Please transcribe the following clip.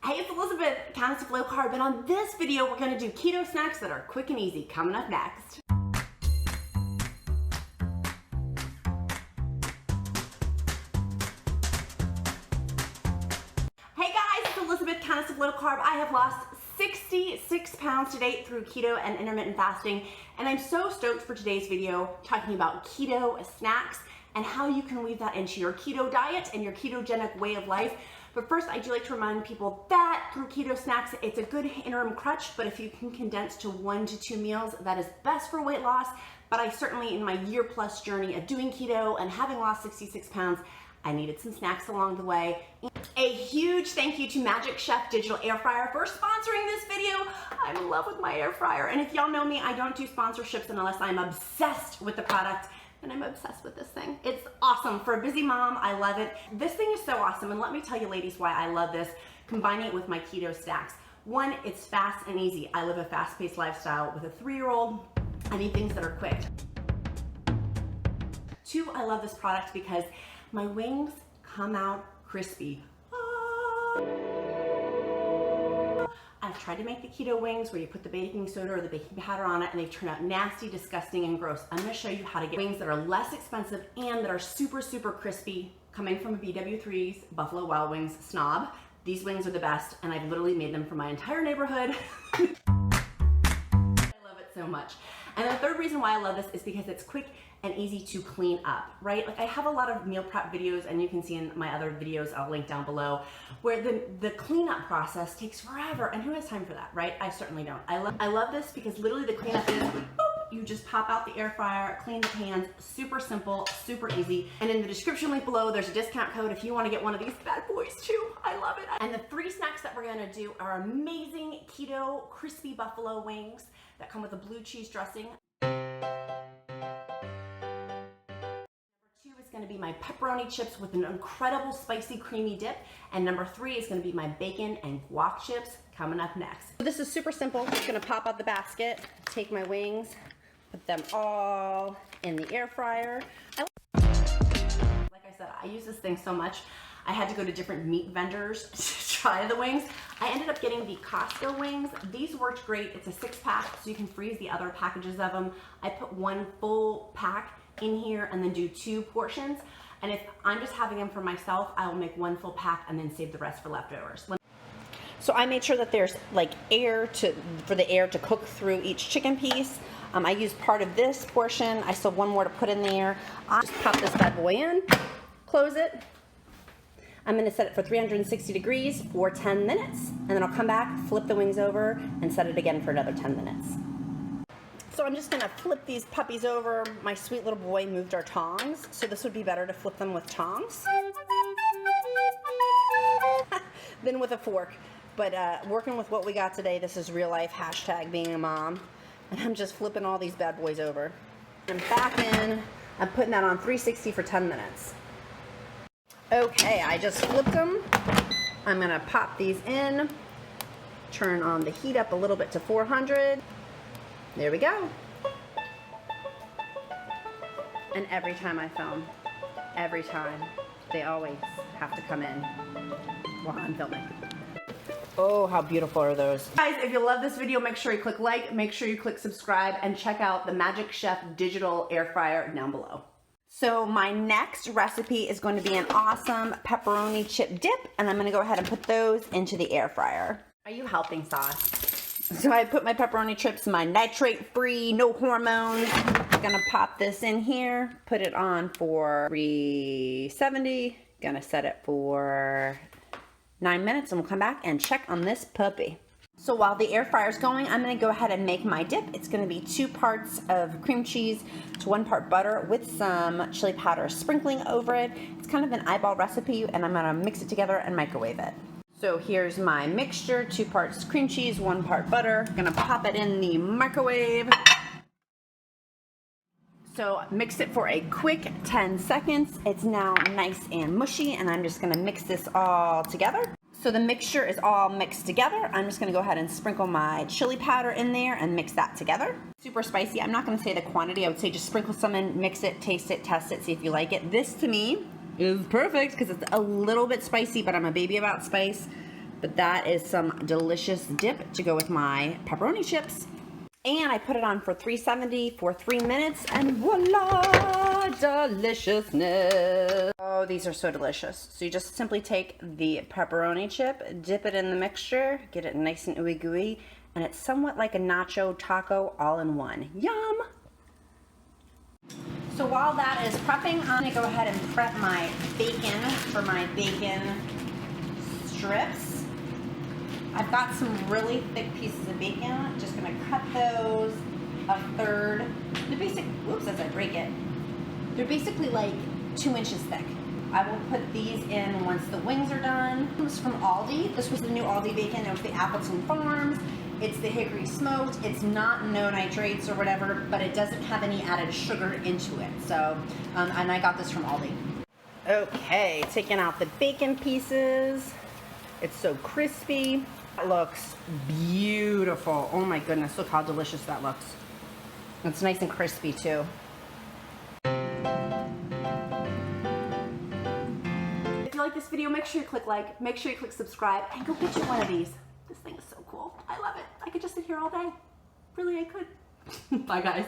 Hey, it's Elizabeth, Countess of Low Carb, and on this video we're going to do keto snacks that are quick and easy, coming up next. Hey guys, it's Elizabeth, Countess of Low Carb. I have lost 66 pounds to date through keto and intermittent fasting, and I'm so stoked for today's video talking about keto snacks and how you can weave that into your keto diet and your ketogenic way of life. But first, I do like to remind people that through keto snacks, it's a good interim crutch, but if you can condense to 1 to 2 meals, that is best for weight loss. But I certainly, in my year-plus journey of doing keto and having lost 66 pounds, I needed some snacks along the way. A huge thank you to Magic Chef Digital Air Fryer for sponsoring this video. I'm in love with my air fryer. And if y'all know me, I don't do sponsorships unless I'm obsessed with the product. And I'm obsessed with this thing. It's awesome. For a busy mom, I love it. This thing is so awesome, and let me tell you ladies why I love this, combining it with my keto snacks. One, it's fast and easy. I live a fast-paced lifestyle with a 3-year-old. I need things that are quick. 2, I love this product because my wings come out crispy. I've tried to make the keto wings where you put the baking soda or the baking powder on it and they turn out nasty, disgusting, and gross. I'm gonna show you how to get wings that are less expensive and that are super, super crispy, coming from a BW3's, Buffalo Wild Wings snob. These wings are the best, and I've literally made them for my entire neighborhood. I love it so much. And the third reason why I love this is because it's quick and easy to clean up, right? Like I have a lot of meal prep videos, and you can see in my other videos, I'll link down below, where the cleanup process takes forever, and who has time for that, right? I certainly don't. I love this because literally the cleanup is, boop, you just pop out the air fryer, clean the pans, super simple, super easy. And in the description link below, there's a discount code if you want to get one of these bad boys too. I love it. And the 3 snacks that we're gonna do are amazing keto crispy buffalo wings that come with a blue cheese dressing. Going to be my pepperoni chips with an incredible spicy creamy dip, and number 3 is going to be my bacon and guac chips coming up next. So this is super simple. Just going to pop out the basket, take my wings, put them all in the air fryer. Like I said, I use this thing so much I had to go to different meat vendors to try the wings. I ended up getting the Costco wings. These worked great. It's a 6-pack, so you can freeze the other packages of them. I put 1 full pack in here and then do 2 portions. And if I'm just having them for myself, I will make 1 full pack and then save the rest for leftovers. So I made sure that there's like for the air to cook through each chicken piece. I used part of this portion. I still have 1 more to put in there. I'll just pop this bad boy in, close it. I'm going to set it for 360 degrees for 10 minutes, and then I'll come back, flip the wings over, and set it again for another 10 minutes. So I'm just going to flip these puppies over. My sweet little boy moved our tongs, so this would be better to flip them with tongs than with a fork. But working with what we got today, this is real life, hashtag being a mom. And I'm just flipping all these bad boys over. And back in, I'm putting that on 360 for 10 minutes. Okay, I just flipped them. I'm gonna pop these in, turn on the heat up a little bit to 400. There we go. And every time I film, they always have to come in while I'm filming. Oh, how beautiful are those. Guys, if you love this video, make sure you click like, make sure you click subscribe, and check out the Magic Chef Digital Air Fryer down below. So my next recipe is going to be an awesome pepperoni chip dip, and I'm going to go ahead and put those into the air fryer. Are you helping, sauce? So I put my pepperoni chips, my nitrate-free, no hormones. I'm going to pop this in here, put it on for 370. Going to set it for 9 minutes, and we'll come back and check on this puppy. So while the air fryer is going, I'm going to go ahead and make my dip. It's going to be 2 parts of cream cheese to 1 part butter with some chili powder sprinkling over it. It's kind of an eyeball recipe, and I'm going to mix it together and microwave it. So here's my mixture, 2 parts cream cheese, 1 part butter. I'm going to pop it in the microwave. So mix it for a quick 10 seconds. It's now nice and mushy, and I'm just going to mix this all together. So the mixture is all mixed together. I'm just gonna go ahead and sprinkle my chili powder in there and mix that together. Super spicy. I'm not gonna say the quantity. I would say just sprinkle some in, mix it, taste it, test it, see if you like it. This to me is perfect because it's a little bit spicy, but I'm a baby about spice. But that is some delicious dip to go with my pepperoni chips. And I put it on for 370 for 3 minutes, and voila, deliciousness. Oh, these are so delicious. So you just simply take the pepperoni chip, dip it in the mixture, get it nice and ooey gooey, and it's somewhat like a nacho taco all in one. Yum! So while that is prepping, I'm gonna go ahead and prep my bacon for my bacon strips. I've got some really thick pieces of bacon. Just gonna cut those a third. They're basic, whoops, as I break it. They're basically like 2 inches thick. I will put these in once the wings are done. This was from Aldi. This was the new Aldi bacon. It was the Appleton Farms. It's the hickory smoked. It's not no nitrates or whatever, but it doesn't have any added sugar into it. So, and I got this from Aldi. Okay, taking out the bacon pieces. It's so crispy. That looks beautiful. Oh my goodness, look how delicious that looks. It's nice and crispy too. If you like this video, make sure you click like, make sure you click subscribe, and go get you one of these. This thing is so cool. I love it. I could just sit here all day. Really, I could. Bye guys.